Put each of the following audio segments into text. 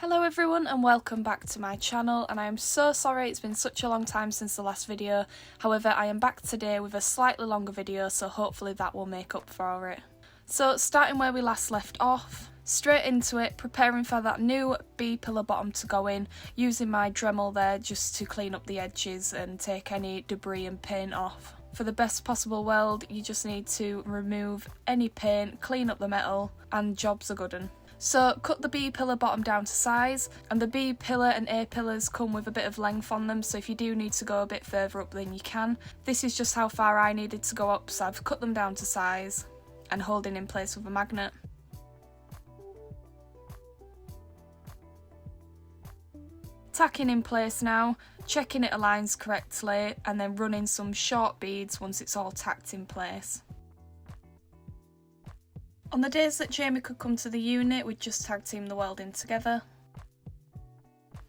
Hello everyone and welcome back to my channel, and I am so sorry it's been such a long time since the last video. However, I am back today with a slightly longer video, so hopefully that will make up for it. So starting where we last left off, straight into it, preparing for that new B-pillar bottom to go in, using my Dremel there just to clean up the edges and take any debris and paint off. For the best possible weld, you just need to remove any paint, clean up the metal, and jobs are good 'un. So cut the B-pillar bottom down to size, and the B-pillar and A-pillars come with a bit of length on them, so if you do need to go a bit further up then you can. This is just how far I needed to go up, so I've cut them down to size and holding in place with a magnet. Tacking in place now, checking it aligns correctly, and then running some short beads once it's all tacked in place. On the days that Jamie could come to the unit, we'd just tag team the welding together.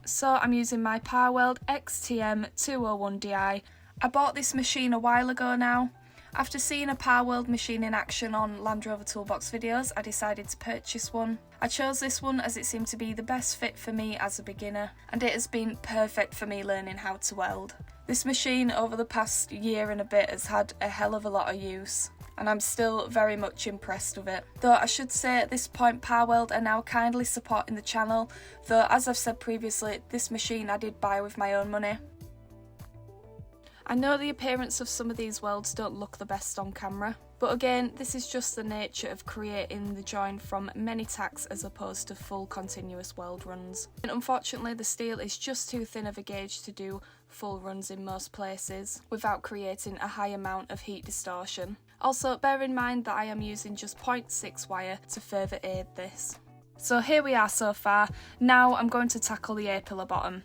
So I'm using my Powerweld XTM 201DI. I bought this machine a while ago now. After seeing a Powerweld machine in action on Land Rover Toolbox videos, I decided to purchase one. I chose this one as it seemed to be the best fit for me as a beginner, and it has been perfect for me learning how to weld. This machine over the past year and a bit has had a hell of a lot of use, and I'm still very much impressed with it. Though I should say at this point Powerweld are now kindly supporting the channel, though as I've said previously, this machine I did buy with my own money. I know the appearance of some of these welds don't look the best on camera, but again, this is just the nature of creating the join from many tacks as opposed to full continuous weld runs. And unfortunately the steel is just too thin of a gauge to do full runs in most places without creating a high amount of heat distortion. Also, bear in mind that I am using just 0.6 wire to further aid this. So here we are so far. Now I'm going to tackle the A-pillar bottom.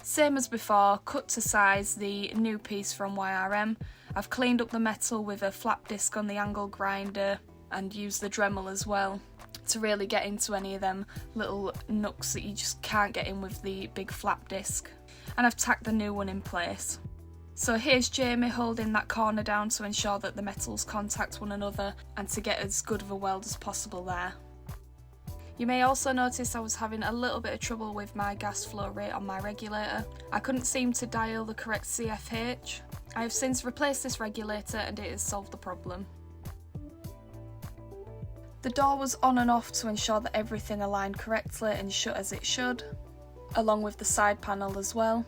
Same as before, cut to size the new piece from YRM. I've cleaned up the metal with a flap disc on the angle grinder and used the Dremel as well to really get into any of them little nooks that you just can't get in with the big flap disc. And I've tacked the new one in place. So here's Jamie holding that corner down to ensure that the metals contact one another and to get as good of a weld as possible there. You may also notice I was having a little bit of trouble with my gas flow rate on my regulator. I couldn't seem to dial the correct CFH. I have since replaced this regulator and it has solved the problem. The door was on and off to ensure that everything aligned correctly and shut as it should, along with the side panel as well.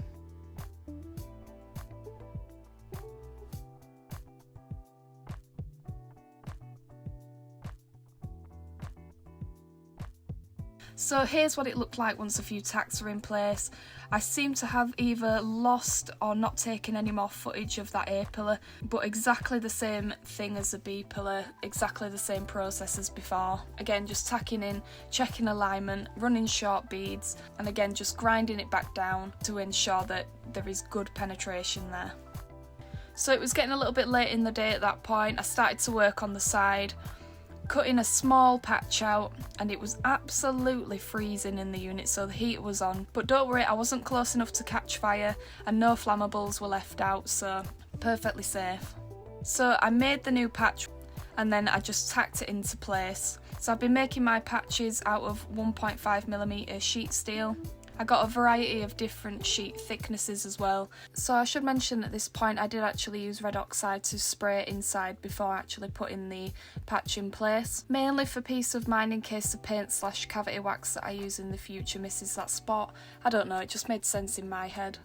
So here's what it looked like once a few tacks were in place. I seem to have either lost or not taken any more footage of that A-pillar, but exactly the same thing as the B-pillar, exactly the same process as before. Again, just tacking in, checking alignment, running short beads, and again just grinding it back down to ensure that there is good penetration there. So it was getting a little bit late in the day at that point. I started to work on the side, cutting a small patch out, and it was absolutely freezing in the unit, so the heat was on. But don't worry, I wasn't close enough to catch fire and no flammables were left out, so perfectly safe. So I made the new patch and then I just tacked it into place. So I've been making my patches out of 1.5mm sheet steel. I got a variety of different sheet thicknesses as well. So I should mention at this point I did actually use red oxide to spray inside before actually putting the patch in place. Mainly for peace of mind in case the paint/cavity wax that I use in the future misses that spot. I don't know, it just made sense in my head.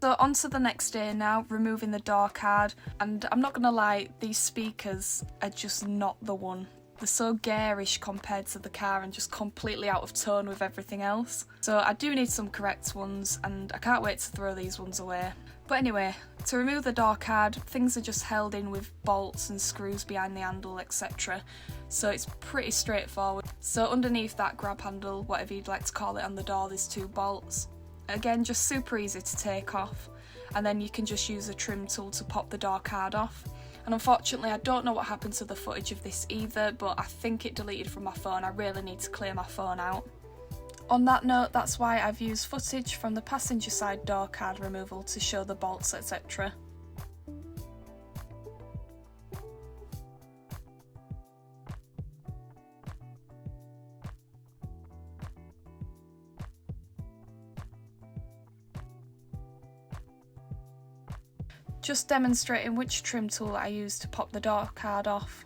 So on to the next day now, removing the door card, and I'm not gonna lie, these speakers are just not the one. They're so garish compared to the car and just completely out of tone with everything else. So I do need some correct ones and I can't wait to throw these ones away. But anyway, to remove the door card, things are just held in with bolts and screws behind the handle, etc. So it's pretty straightforward. So underneath that grab handle, whatever you'd like to call it on the door, there's 2 bolts. Again, just super easy to take off. And then you can just use a trim tool to pop the door card off. And unfortunately I don't know what happened to the footage of this either, but I think it deleted from my phone. I really need to clear my phone out. On that note, that's why I've used footage from the passenger side door card removal to show the bolts, etc. just demonstrating which trim tool I used to pop the door card off.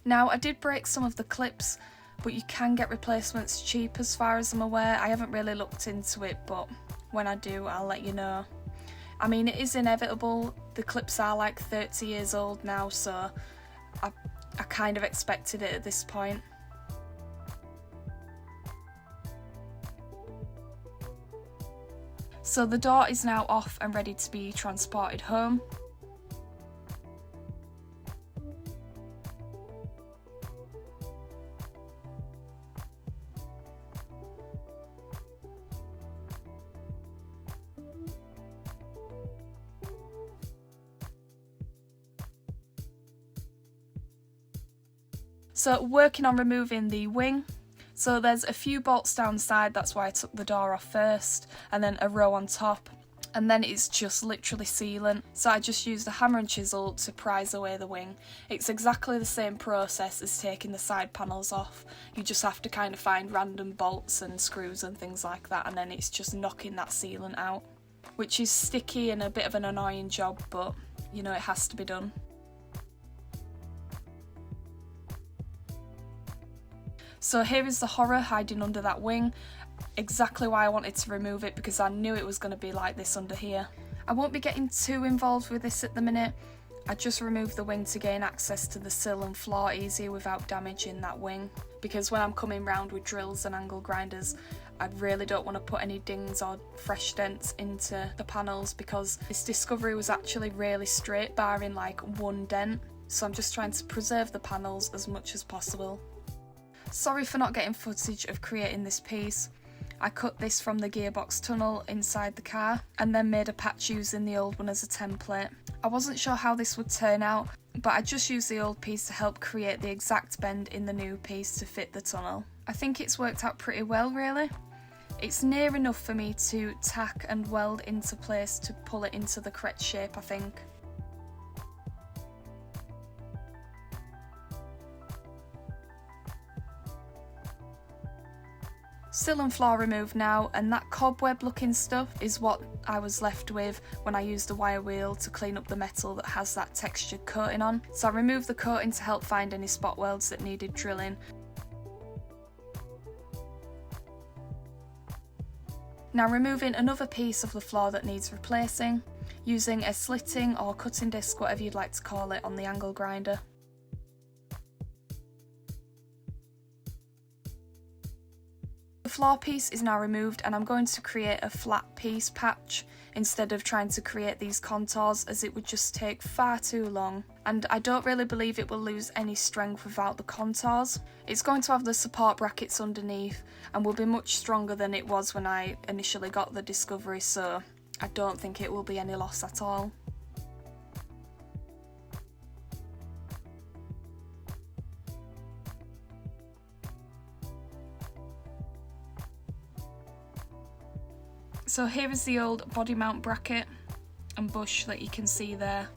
Now, I did break some of the clips, but you can get replacements cheap as far as I'm aware. I haven't really looked into it, but when I do, I'll let you know. I mean, it is inevitable. The clips are like 30 years old now, so I kind of expected it at this point. So the door is now off and ready to be transported home. So working on removing the wing. So there's a few bolts down the side, that's why I took the door off first, and then a row on top, and then it's just literally sealant. So I just used a hammer and chisel to prise away the wing. It's exactly the same process as taking the side panels off. You just have to kind of find random bolts and screws and things like that, and then it's just knocking that sealant out, which is sticky and a bit of an annoying job, but you know, it has to be done. So here is the horror hiding under that wing. Exactly why I wanted to remove it, because I knew it was going to be like this under here. I won't be getting too involved with this at the minute. I just removed the wing to gain access to the sill and floor easier without damaging that wing, because when I'm coming round with drills and angle grinders, I really don't want to put any dings or fresh dents into the panels, because this Discovery was actually really straight, barring like one dent. So I'm just trying to preserve the panels as much as possible. Sorry for not getting footage of creating this piece. I cut this from the gearbox tunnel inside the car and then made a patch using the old one as a template. I wasn't sure how this would turn out, but I just used the old piece to help create the exact bend in the new piece to fit the tunnel. I think it's worked out pretty well, really. It's near enough for me to tack and weld into place to pull it into the correct shape, I think. Sill and floor removed now, and that cobweb looking stuff is what I was left with when I used the wire wheel to clean up the metal that has that textured coating on. So I removed the coating to help find any spot welds that needed drilling. Now removing another piece of the floor that needs replacing, using a slitting or cutting disc, whatever you'd like to call it, on the angle grinder. The floor piece is now removed, and I'm going to create a flat piece patch instead of trying to create these contours, as it would just take far too long, and I don't really believe it will lose any strength without the contours. It's going to have the support brackets underneath and will be much stronger than it was when I initially got the Discovery, so I don't think it will be any loss at all. So here is the old body mount bracket and bush that you can see there.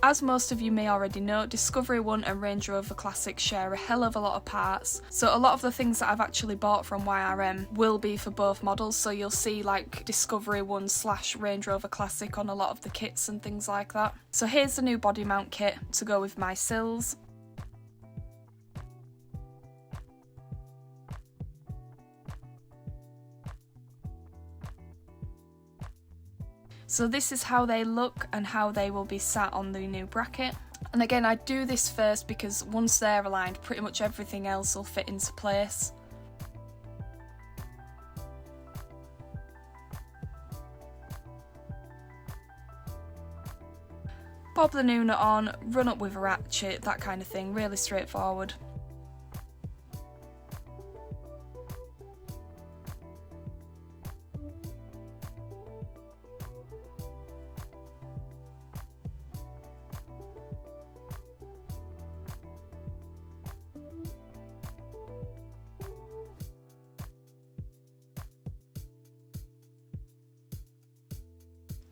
As most of you may already know, Discovery 1 and Range Rover Classic share a hell of a lot of parts, so a lot of the things that I've actually bought from YRM will be for both models, so you'll see like Discovery 1 / Range Rover Classic on a lot of the kits and things like that. So here's the new body mount kit to go with my sills. So this is how they look and how they will be sat on the new bracket. And again, I do this first because once they're aligned, pretty much everything else will fit into place. Bob the new nut on, run up with a ratchet, that kind of thing, really straightforward.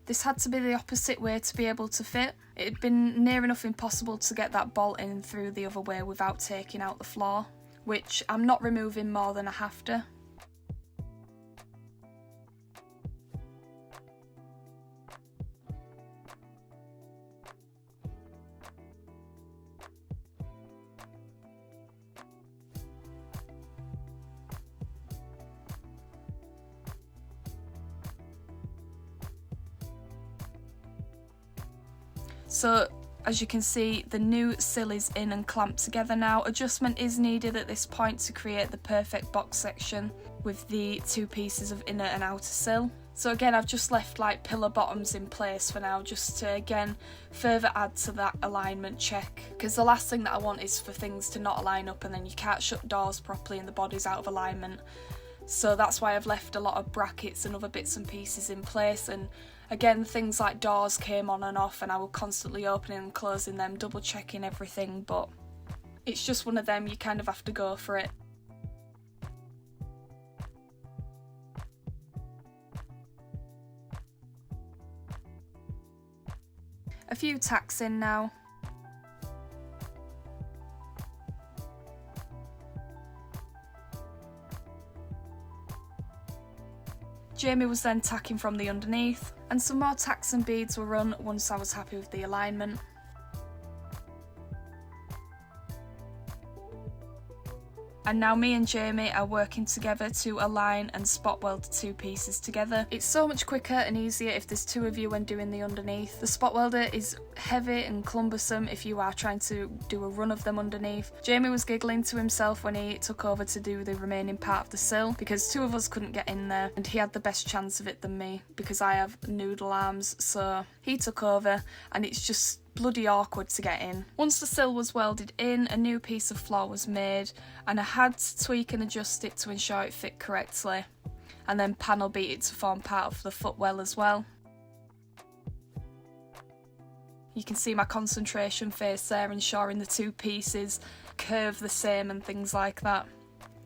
This had to be the opposite way to be able to fit. It had been near enough impossible to get that bolt in through the other way without taking out the floor, which I'm not removing more than I have to. So as you can see, the new sill is in and clamped together now. Adjustment is needed at this point to create the perfect box section with the two pieces of inner and outer sill. So again, I've just left like pillar bottoms in place for now, just to again further add to that alignment check, because the last thing that I want is for things to not align up and then you can't shut doors properly and the body's out of alignment. So that's why I've left a lot of brackets and other bits and pieces in place. And again, things like doors came on and off and I was constantly opening and closing them, double checking everything, but it's just one of them, you kind of have to go for it. A few tacks in now. Jamie was then tacking from the underneath, and some more tacks and beads were run once I was happy with the alignment. And now me and Jamie are working together to align and spot weld the two pieces together. It's so much quicker and easier if there's two of you when doing the underneath. The spot welder is heavy and cumbersome if you are trying to do a run of them underneath. Jamie was giggling to himself when he took over to do the remaining part of the sill, because two of us couldn't get in there and he had the best chance of it than me because I have noodle arms, so he took over and it's just bloody awkward to get in. Once the sill was welded in, a new piece of floor was made and I had to tweak and adjust it to ensure it fit correctly, and then panel beat it to form part of the footwell as well. You can see my concentration face there, ensuring the two pieces curve the same and things like that.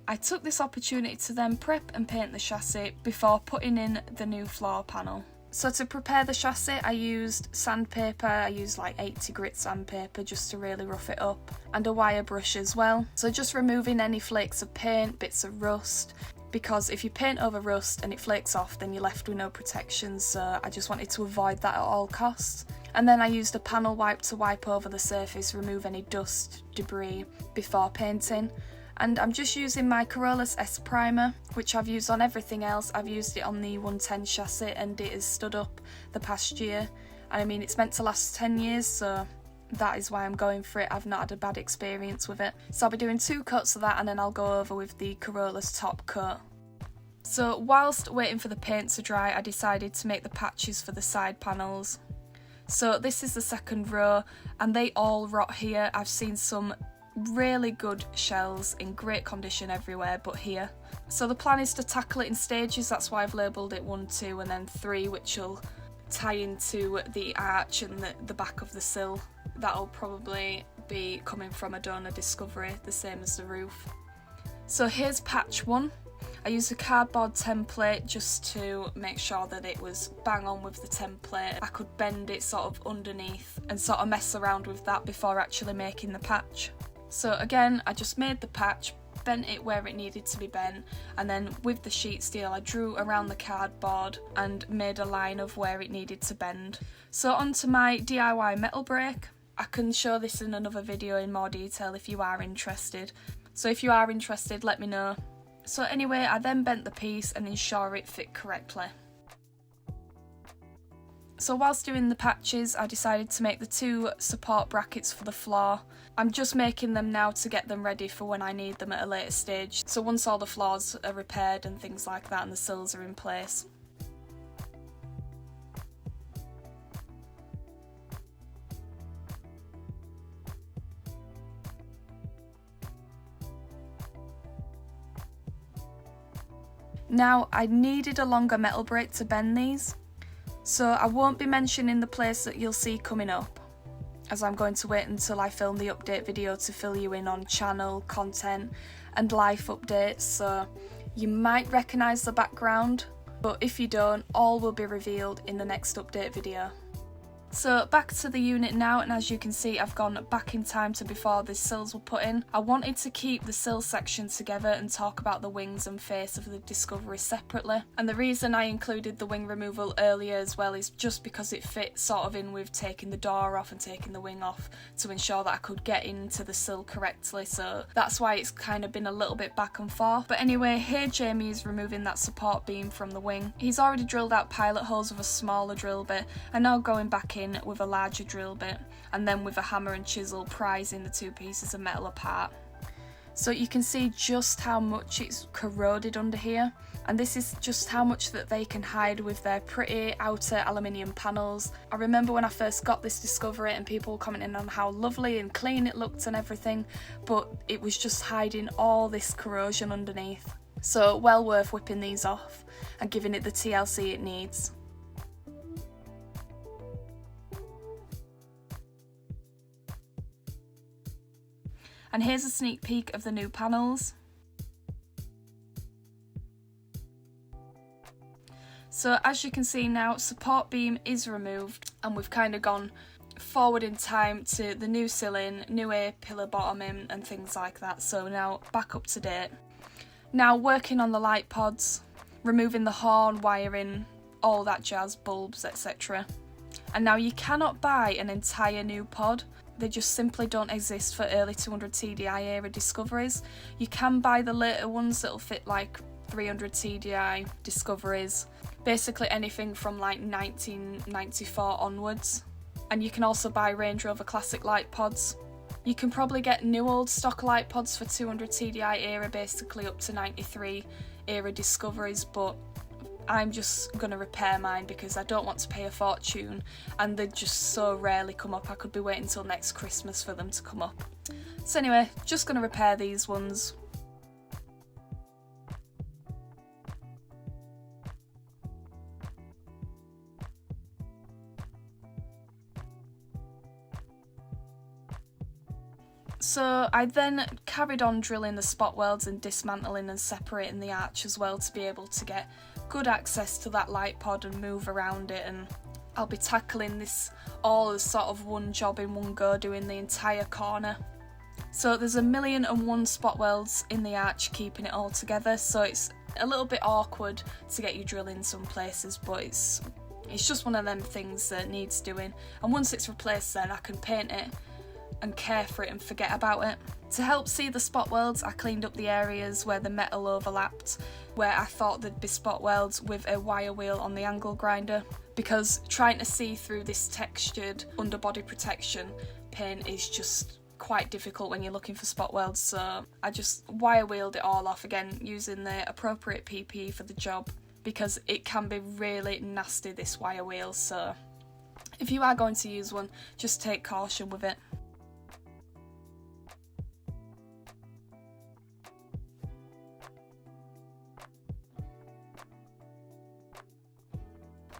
I took this opportunity to then prep and paint the chassis before putting in the new floor panel. So to prepare the chassis, I used sandpaper. I used like 80 grit sandpaper just to really rough it up, and a wire brush as well. So just removing any flakes of paint, bits of rust, because if you paint over rust and it flakes off, then you're left with no protection, so I just wanted to avoid that at all costs. And then I used a panel wipe to wipe over the surface, remove any dust, debris before painting. And I'm just using my Corollas S primer, which I've used on everything else. I've used it on the 110 chassis and it has stood up the past year. And I mean, it's meant to last 10 years, so that is why I'm going for it. I've not had a bad experience with it. So I'll be doing 2 coats of that and then I'll go over with the Corollas top coat. So whilst waiting for the paint to dry, I decided to make the patches for the side panels. So this is the second row and they all rot here. I've seen some really good shells in great condition everywhere but here. So the plan is to tackle it in stages. That's why I've labelled it 1, 2 and then 3, which will tie into the arch and the back of the sill. That'll probably be coming from a donor discovery, the same as the roof. So here's patch 1. I used a cardboard template just to make sure that it was bang on with the template. I could bend it sort of underneath and sort of mess around with that before actually making the patch. So again, I just made the patch, bent it where it needed to be bent, and then with the sheet steel I drew around the cardboard and made a line of where it needed to bend. So onto my DIY metal brake. I can show this in another video in more detail if you are interested. So if you are interested, let me know. So anyway, I then bent the piece and ensured it fit correctly. So whilst doing the patches, I decided to make the 2 support brackets for the floor. I'm just making them now to get them ready for when I need them at a later stage. So once all the floors are repaired and things like that and the sills are in place. Now I needed a longer metal brake to bend these. So I won't be mentioning the place that you'll see coming up, as I'm going to wait until I film the update video to fill you in on channel, content and life updates, so you might recognise the background, but if you don't, all will be revealed in the next update video. So back to the unit now, and as you can see I've gone back in time to before the sills were put in. I wanted to keep the sill section together and talk about the wings and face of the Discovery separately, and the reason I included the wing removal earlier as well is just because it fits sort of in with taking the door off and taking the wing off to ensure that I could get into the sill correctly, so that's why it's kind of been a little bit back and forth. But anyway, here Jamie is removing that support beam from the wing. He's already drilled out pilot holes with a smaller drill bit and now going back in with a larger drill bit, and then with a hammer and chisel prising the two pieces of metal apart. So you can see just how much it's corroded under here, and this is just how much that they can hide with their pretty outer aluminium panels. I remember when I first got this Discovery and people were commenting on how lovely and clean it looked and everything, but it was just hiding all this corrosion underneath. So well worth whipping these off and giving it the TLC it needs. And here's a sneak peek of the new panels. So as you can see now, support beam is removed and we've kind of gone forward in time to the new ceiling, new A-pillar bottoming and things like that. So now back up to date. Now working on the light pods, removing the horn, wiring, all that jazz, bulbs, etc. And now you cannot buy an entire new pod. They just simply don't exist for early 200 TDI era Discoveries. You can buy the later ones that'll fit like 300 TDI Discoveries, basically anything from like 1994 onwards. And you can also buy Range Rover Classic light pods. You can probably get new old stock light pods for 200 TDI era, basically up to 93 era Discoveries, but I'm just going to repair mine because I don't want to pay a fortune and they just so rarely come up. I could be waiting until next Christmas for them to come up. So anyway, just going to repair these ones. So I then carried on drilling the spot welds and dismantling and separating the arch as well to be able to get good access to that light pod and move around it, and I'll be tackling this all as sort of one job in one go, doing the entire corner. So there's 1,000,001 spot welds in the arch keeping it all together, so it's a little bit awkward to get you drilling some places, but it's just one of them things that needs doing, and once it's replaced then I can paint it and care for it and forget about it. To help see the spot welds, I cleaned up the areas where the metal overlapped, where I thought there'd be spot welds, with a wire wheel on the angle grinder, because trying to see through this textured underbody protection paint is just quite difficult when you're looking for spot welds, so I just wire wheeled it all off again using the appropriate PP for the job, because it can be really nasty, this wire wheel, so if you are going to use one, just take caution with it.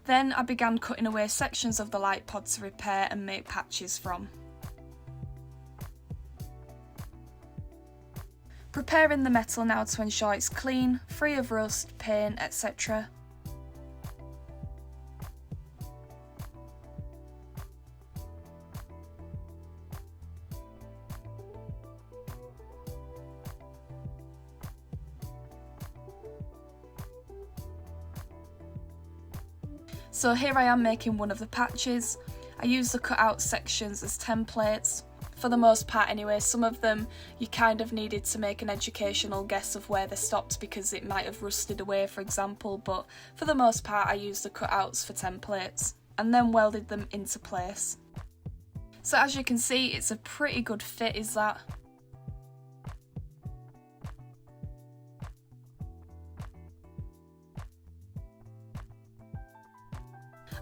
Then I began cutting away sections of the light pod to repair and make patches from. Preparing the metal now to ensure it's clean, free of rust, paint, etc. So here I am making one of the patches. I use the cut out sections as templates. For the most part anyway, some of them you kind of needed to make an educational guess of where they stopped because it might have rusted away, for example, but for the most part I used the cutouts for templates and then welded them into place. So as you can see, it's a pretty good fit, is that?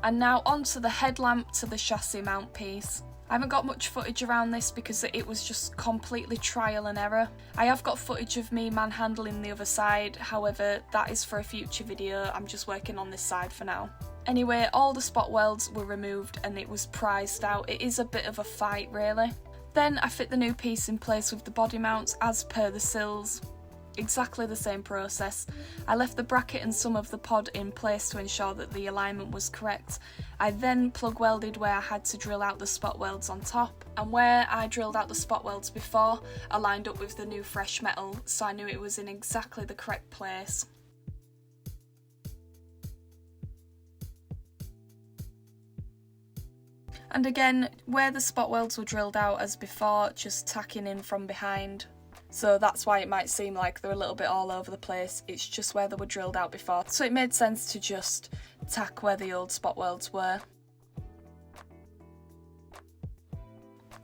And now onto the headlamp to the chassis mount piece. I haven't got much footage around this because it was just completely trial and error. I have got footage of me manhandling the other side, however that is for a future video, I'm just working on this side for now. Anyway, all the spot welds were removed and it was prized out. It is a bit of a fight really. Then I fit the new piece in place with the body mounts as per the sills. Exactly the same process. I left the bracket and some of the pod in place to ensure that the alignment was correct. I then plug welded where I had to drill out the spot welds on top, and where I drilled out the spot welds before, I lined up with the new fresh metal, so I knew it was in exactly the correct place. And again, where the spot welds were drilled out as before, just tacking in from behind. So that's why it might seem like they're a little bit all over the place. It's just where they were drilled out before. So it made sense to just tack where the old spot welds were.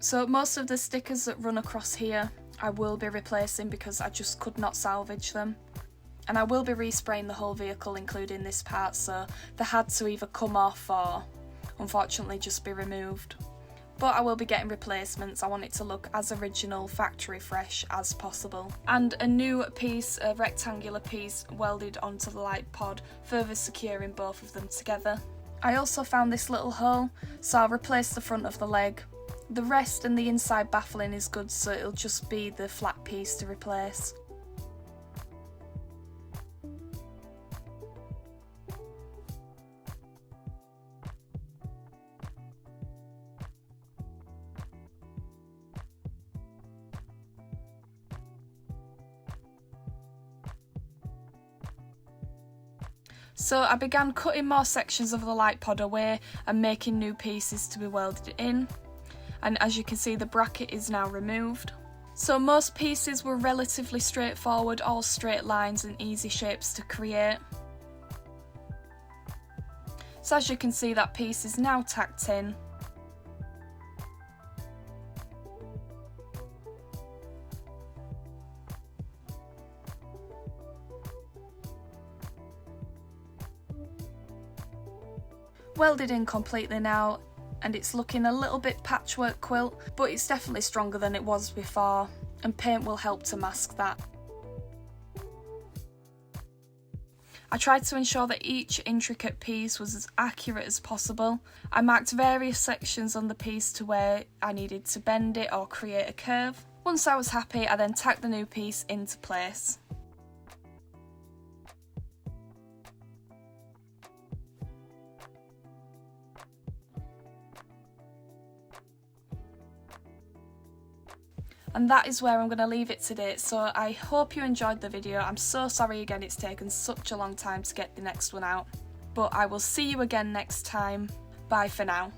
So most of the stickers that run across here I will be replacing because I just could not salvage them. And I will be respraying the whole vehicle including this part, so they had to either come off or unfortunately just be removed. But I will be getting replacements. I want it to look as original, factory fresh as possible. And a new piece, a rectangular piece, welded onto the light pod, further securing both of them together. I also found this little hole, so I'll replace the front of the leg. The rest and the inside baffling is good, so it'll just be the flat piece to replace. So I began cutting more sections of the light pod away and making new pieces to be welded in. And as you can see, the bracket is now removed. So most pieces were relatively straightforward, all straight lines and easy shapes to create. So as you can see, that piece is now tacked in. Welded in completely now, and it's looking a little bit patchwork quilt, but it's definitely stronger than it was before, and paint will help to mask that. I tried to ensure that each intricate piece was as accurate as possible. I marked various sections on the piece to where I needed to bend it or create a curve. Once I was happy, I then tacked the new piece into place. And that is where I'm going to leave it today, so I hope you enjoyed the video. I'm so sorry again it's taken such a long time to get the next one out, but I will see you again next time. Bye for now.